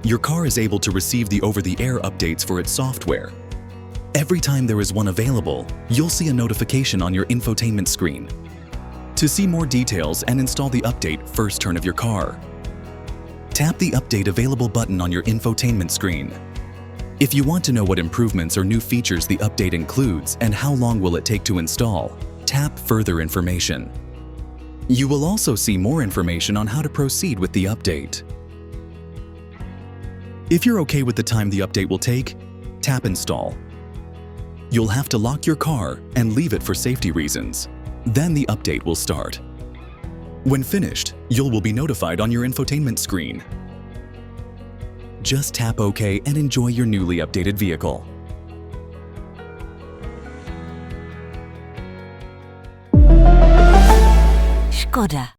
your car is able to receive the over-the-air updates for its software. Every time there is one available, you'll see a notification on your infotainment screen. To see more details and install the update, first turn of your car. Tap the Update Available button on your infotainment screen. If you want to know what improvements or new features the update includes and how long will it take to install, tap Further Information. You will also see more information on how to proceed with the update. If you're okay with the time the update will take, tap Install. You'll have to lock your car and leave it for safety reasons. Then the update will start. When finished, you will be notified on your infotainment screen. Just tap OK and enjoy your newly updated vehicle. Škoda.